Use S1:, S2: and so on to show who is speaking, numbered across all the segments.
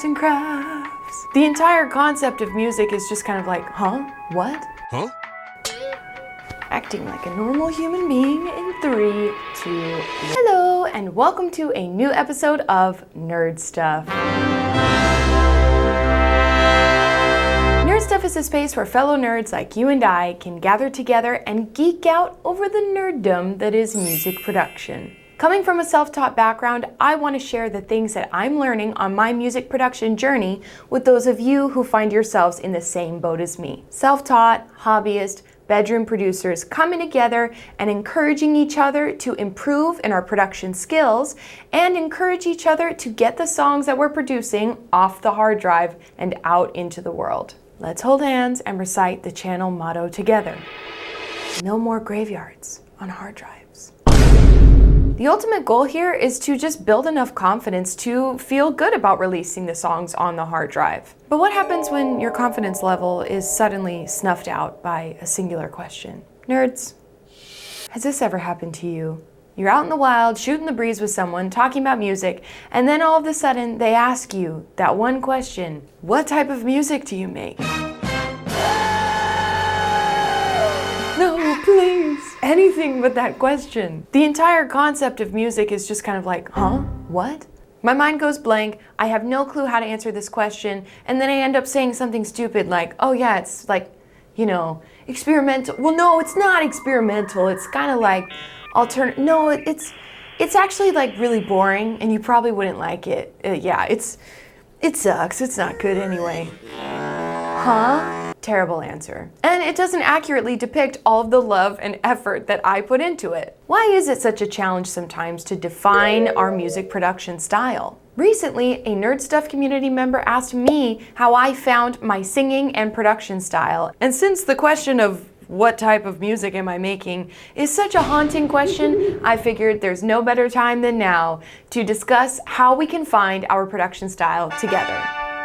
S1: arts and crafts. The entire concept of music is just kind of like, huh? What?
S2: Huh?
S1: Acting like a normal human being in 3, 2, hello, and welcome to a new episode of Nerd Stuff. Nerd Stuff is a space where fellow nerds like you and I can gather together and geek out over the nerddom that is music production. Coming from a self-taught background, I want to share the things that I'm learning on my music production journey with those of you who find yourselves in the same boat as me. Self-taught, hobbyist, bedroom producers coming together and encouraging each other to improve in our production skills and encourage each other to get the songs that we're producing off the hard drive and out into the world. Let's hold hands and recite the channel motto together. No more graveyards on hard drives. The ultimate goal here is to just build enough confidence to feel good about releasing the songs on the hard drive. But what happens when your confidence level is suddenly snuffed out by a singular question? Nerds, has this ever happened to you? You're out in the wild, shooting the breeze with someone, talking about music, and then all of a sudden they ask you that one question: what type of music do you make? No, please. Anything but that question. The entire concept of music is just kind of like, huh? What? My mind goes blank, I have no clue how to answer this question, and then I end up saying something stupid like, oh yeah, it's like, you know, experimental. Well, no, it's not experimental. It's kind of like no, it's actually like really boring, and you probably wouldn't like it. Yeah, it sucks. It's not good anyway. Huh? Terrible answer. And it doesn't accurately depict all of the love and effort that I put into it. Why is it such a challenge sometimes to define our music production style? Recently, a Nerd Stuff community member asked me how I found my singing and production style. And since the question of what type of music am I making is such a haunting question, I figured there's no better time than now to discuss how we can find our production style together.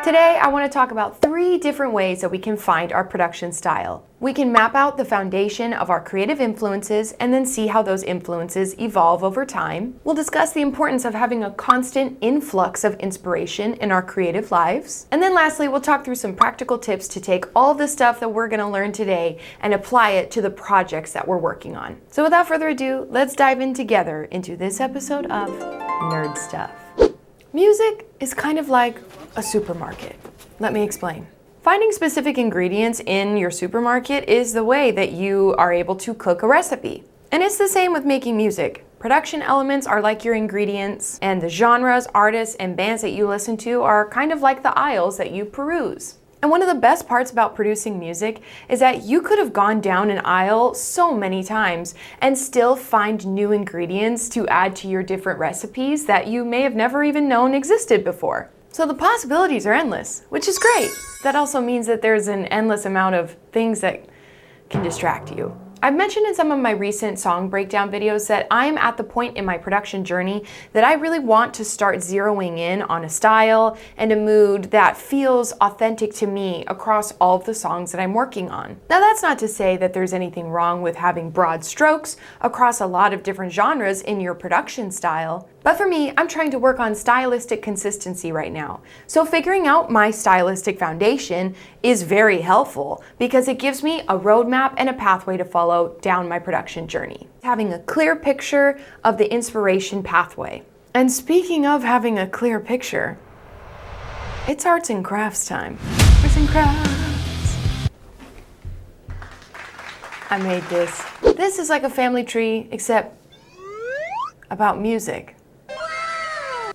S1: Today, I want to talk about 3 different ways that we can find our production style. We can map out the foundation of our creative influences and then see how those influences evolve over time. We'll discuss the importance of having a constant influx of inspiration in our creative lives. And then lastly, we'll talk through some practical tips to take all the stuff that we're going to learn today and apply it to the projects that we're working on. So without further ado, let's dive in together into this episode of Nerd Stuff. Music is kind of like a supermarket. Let me explain. Finding specific ingredients in your supermarket is the way that you are able to cook a recipe. And it's the same with making music. Production elements are like your ingredients, and the genres, artists, and bands that you listen to are kind of like the aisles that you peruse. And one of the best parts about producing music is that you could have gone down an aisle so many times and still find new ingredients to add to your different recipes that you may have never even known existed before. So the possibilities are endless, which is great. That also means that there's an endless amount of things that can distract you. I've mentioned in some of my recent song breakdown videos that I'm at the point in my production journey that I really want to start zeroing in on a style and a mood that feels authentic to me across all of the songs that I'm working on. Now, that's not to say that there's anything wrong with having broad strokes across a lot of different genres in your production style. But for me, I'm trying to work on stylistic consistency right now. So figuring out my stylistic foundation is very helpful because it gives me a roadmap and a pathway to follow down my production journey. Having a clear picture of the inspiration pathway. And speaking of having a clear picture, it's arts and crafts time. Arts and crafts. I made this. This is like a family tree, except about music.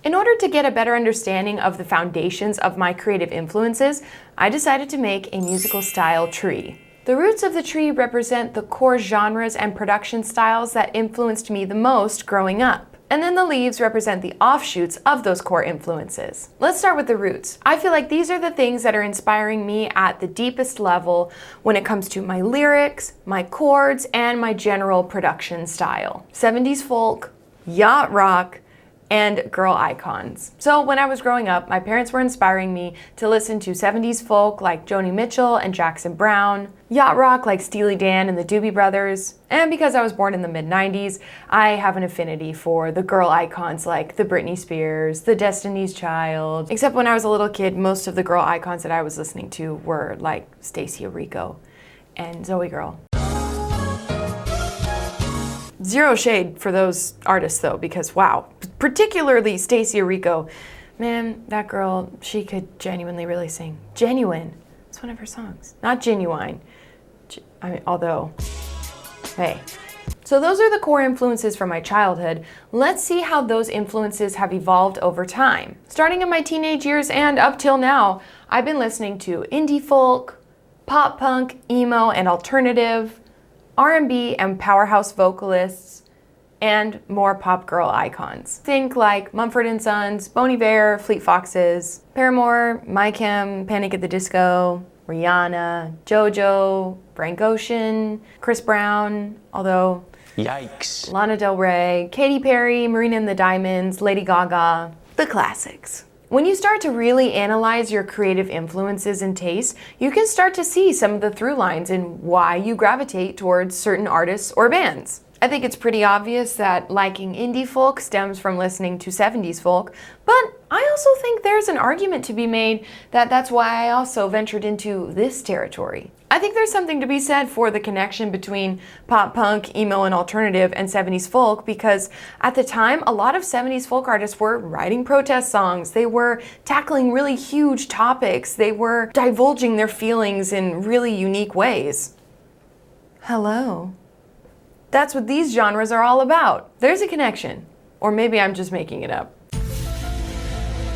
S1: In order to get a better understanding of the foundations of my creative influences, I decided to make a musical style tree. The roots of the tree represent the core genres and production styles that influenced me the most growing up. And then the leaves represent the offshoots of those core influences. Let's start with the roots. I feel like these are the things that are inspiring me at the deepest level when it comes to my lyrics, my chords, and my general production style. 70s folk, yacht rock, and girl icons. So when I was growing up, my parents were inspiring me to listen to 70s folk like Joni Mitchell and Jackson Browne, yacht rock like Steely Dan and the Doobie Brothers, and because I was born in the mid-90s, I have an affinity for the girl icons like the Britney Spears, the Destiny's Child. Except when I was a little kid, most of the girl icons that I was listening to were like Stacey Orico and Zoe Girl. Zero shade for those artists though, because wow, particularly Stacey Orico, man, that girl, she could genuinely really sing. Genuine. It's one of her songs. Not genuine. Although, hey. So those are the core influences from my childhood. Let's see how those influences have evolved over time. Starting in my teenage years and up till now, I've been listening to indie folk, pop punk, emo, and alternative, R&B and powerhouse vocalists, and more pop girl icons. Think like Mumford & Sons, Bon Iver, Fleet Foxes, Paramore, My Chem, Panic at the Disco, Rihanna, JoJo, Frank Ocean, Chris Brown, although yikes, Lana Del Rey, Katy Perry, Marina and the Diamonds, Lady Gaga, the classics. When you start to really analyze your creative influences and tastes, you can start to see some of the through lines in why you gravitate towards certain artists or bands. I think it's pretty obvious that liking indie folk stems from listening to 70s folk, but I also think there's an argument to be made that that's why I also ventured into this territory. I think there's something to be said for the connection between pop punk, emo, and alternative and 70s folk, because at the time, a lot of 70s folk artists were writing protest songs, they were tackling really huge topics, they were divulging their feelings in really unique ways. Hello. That's what these genres are all about. There's a connection. Or maybe I'm just making it up.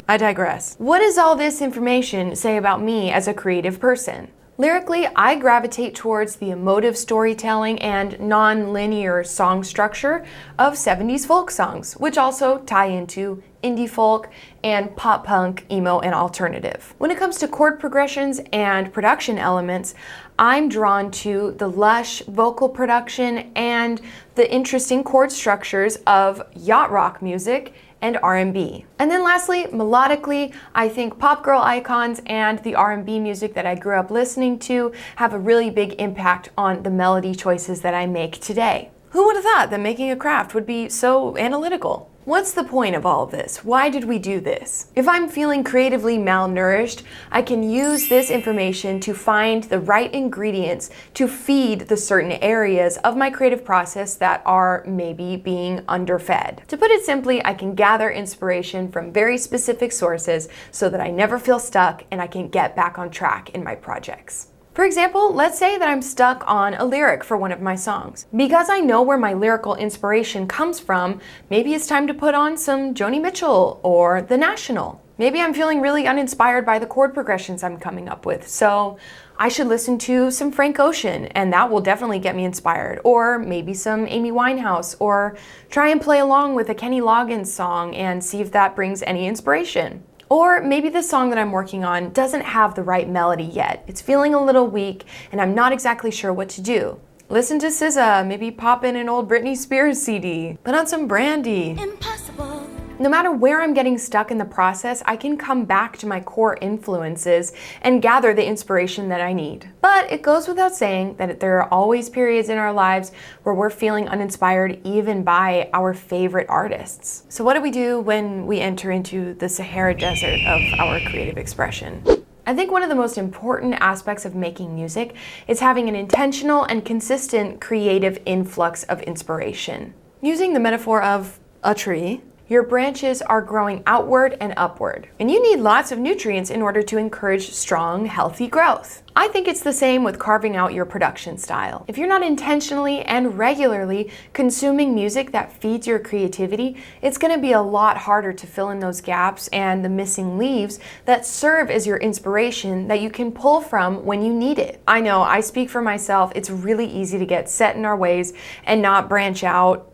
S1: I digress. What does all this information say about me as a creative person? Lyrically, I gravitate towards the emotive storytelling and non-linear song structure of 70s folk songs, which also tie into indie folk and pop punk, emo, and alternative. When it comes to chord progressions and production elements, I'm drawn to the lush vocal production and the interesting chord structures of yacht rock music and R&B. And then lastly, melodically, I think pop girl icons and the R&B music that I grew up listening to have a really big impact on the melody choices that I make today. Who would have thought that making a craft would be so analytical? What's the point of all of this? Why did we do this? If I'm feeling creatively malnourished, I can use this information to find the right ingredients to feed the certain areas of my creative process that are maybe being underfed. To put it simply, I can gather inspiration from very specific sources so that I never feel stuck and I can get back on track in my projects. For example, let's say that I'm stuck on a lyric for one of my songs. Because I know where my lyrical inspiration comes from, maybe it's time to put on some Joni Mitchell or The National. Maybe I'm feeling really uninspired by the chord progressions I'm coming up with, so I should listen to some Frank Ocean, and that will definitely get me inspired. Or maybe some Amy Winehouse, or try and play along with a Kenny Loggins song and see if that brings any inspiration. Or maybe the song that I'm working on doesn't have the right melody yet. It's feeling a little weak and I'm not exactly sure what to do. Listen to SZA, maybe pop in an old Britney Spears CD, put on some Brandy. Impossible. No matter where I'm getting stuck in the process, I can come back to my core influences and gather the inspiration that I need. But it goes without saying that there are always periods in our lives where we're feeling uninspired even by our favorite artists. So what do we do when we enter into the Sahara Desert of our creative expression? I think one of the most important aspects of making music is having an intentional and consistent creative influx of inspiration. Using the metaphor of a tree, your branches are growing outward and upward, and you need lots of nutrients in order to encourage strong, healthy growth. I think it's the same with carving out your production style. If you're not intentionally and regularly consuming music that feeds your creativity, it's gonna be a lot harder to fill in those gaps and the missing leaves that serve as your inspiration that you can pull from when you need it. I know, I speak for myself, it's really easy to get set in our ways and not branch out,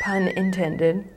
S1: pun intended.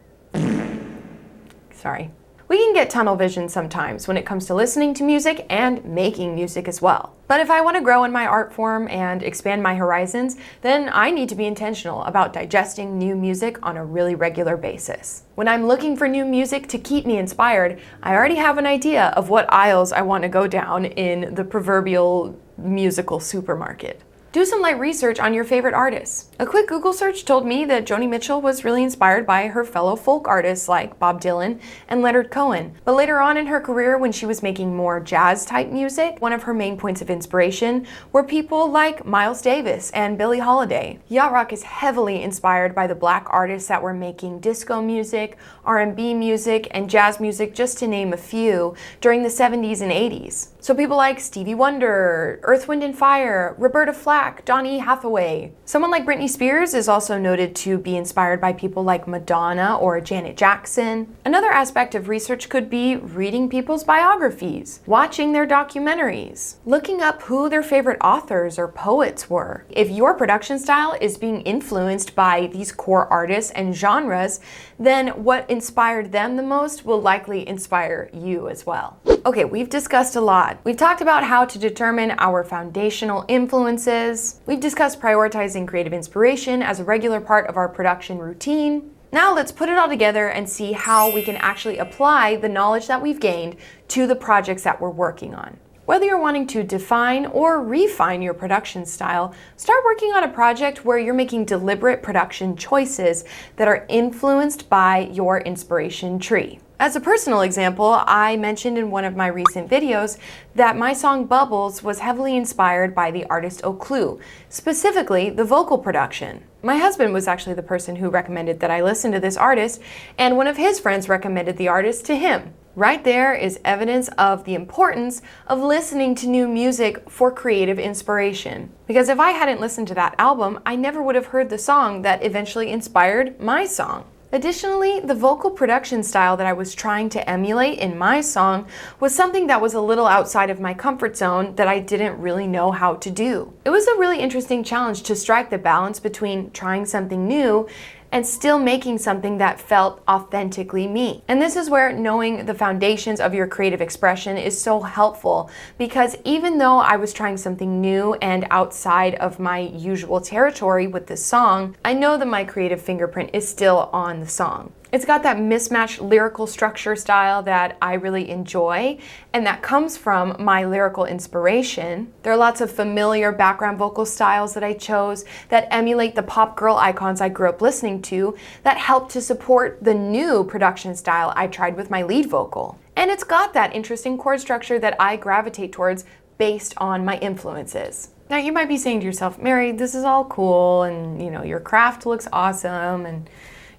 S1: Sorry. We can get tunnel vision sometimes when it comes to listening to music and making music as well. But if I want to grow in my art form and expand my horizons, then I need to be intentional about digesting new music on a really regular basis. When I'm looking for new music to keep me inspired, I already have an idea of what aisles I want to go down in the proverbial musical supermarket. Do some light research on your favorite artists. A quick Google search told me that Joni Mitchell was really inspired by her fellow folk artists like Bob Dylan and Leonard Cohen. But later on in her career, when she was making more jazz-type music, one of her main points of inspiration were people like Miles Davis and Billie Holiday. Yacht rock is heavily inspired by the black artists that were making disco music, R&B music, and jazz music, just to name a few, during the 70s and 80s. So people like Stevie Wonder, Earth, Wind & Fire, Roberta Flack, Donny Hathaway. Someone like Britney Spears is also noted to be inspired by people like Madonna or Janet Jackson. Another aspect of research could be reading people's biographies, watching their documentaries, looking up who their favorite authors or poets were. If your production style is being influenced by these core artists and genres, then what inspired them the most will likely inspire you as well. Okay, we've discussed a lot. We've talked about how to determine our foundational influences. We've discussed prioritizing creative inspiration as a regular part of our production routine. Now let's put it all together and see how we can actually apply the knowledge that we've gained to the projects that we're working on. Whether you're wanting to define or refine your production style, start working on a project where you're making deliberate production choices that are influenced by your inspiration tree. As a personal example, I mentioned in one of my recent videos that my song Bubbles was heavily inspired by the artist Oclu, specifically the vocal production. My husband was actually the person who recommended that I listen to this artist, and one of his friends recommended the artist to him. Right there is evidence of the importance of listening to new music for creative inspiration. Because if I hadn't listened to that album, I never would have heard the song that eventually inspired my song. Additionally, the vocal production style that I was trying to emulate in my song was something that was a little outside of my comfort zone that I didn't really know how to do. It was a really interesting challenge to strike the balance between trying something new and still making something that felt authentically me. And this is where knowing the foundations of your creative expression is so helpful, because even though I was trying something new and outside of my usual territory with this song, I know that my creative fingerprint is still on the song. It's got that mismatched lyrical structure style that I really enjoy, and that comes from my lyrical inspiration. There are lots of familiar background vocal styles that I chose that emulate the pop girl icons I grew up listening to that help to support the new production style I tried with my lead vocal. And it's got that interesting chord structure that I gravitate towards based on my influences. Now you might be saying to yourself, Mary, this is all cool, and your craft looks awesome, and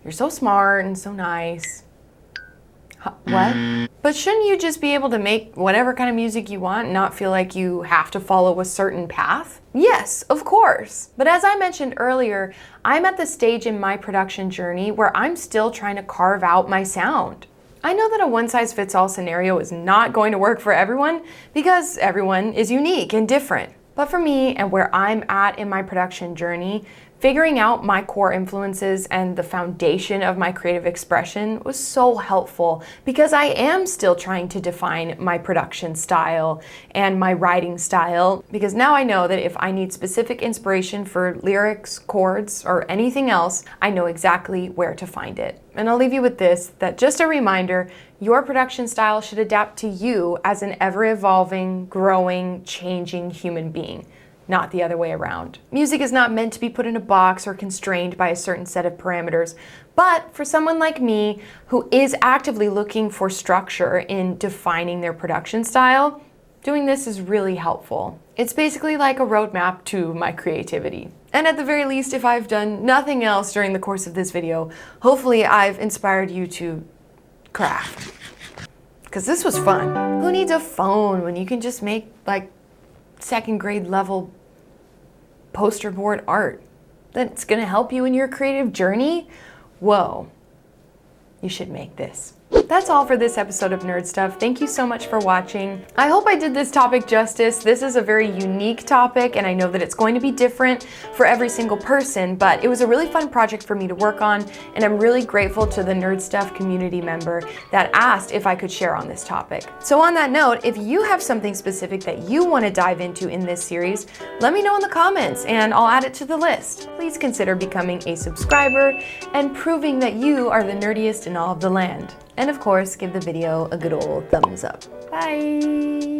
S1: you're so smart and so nice. What? But shouldn't you just be able to make whatever kind of music you want and not feel like you have to follow a certain path? Yes, of course. But as I mentioned earlier, I'm at the stage in my production journey where I'm still trying to carve out my sound. I know that a one-size-fits-all scenario is not going to work for everyone because everyone is unique and different. But for me and where I'm at in my production journey, figuring out my core influences and the foundation of my creative expression was so helpful, because I am still trying to define my production style and my writing style, because now I know that if I need specific inspiration for lyrics, chords, or anything else, I know exactly where to find it. And I'll leave you with this, that just a reminder, your production style should adapt to you as an ever-evolving, growing, changing human being, not the other way around. Music is not meant to be put in a box or constrained by a certain set of parameters, but for someone like me who is actively looking for structure in defining their production style, doing this is really helpful. It's basically like a roadmap to my creativity. And at the very least, if I've done nothing else during the course of this video, hopefully I've inspired you to craft. Because this was fun. Who needs a phone when you can just make like second grade level poster board art that's gonna help you in your creative journey? Whoa, you should make this. That's all for this episode of Nerd Stuff. Thank you so much for watching. I hope I did this topic justice. This is a very unique topic, and I know that it's going to be different for every single person, but it was a really fun project for me to work on, and I'm really grateful to the Nerd Stuff community member that asked if I could share on this topic. So on that note, if you have something specific that you want to dive into in this series, let me know in the comments and I'll add it to the list. Please consider becoming a subscriber and proving that you are the nerdiest in all of the land. And of course, give the video a good old thumbs up. Bye!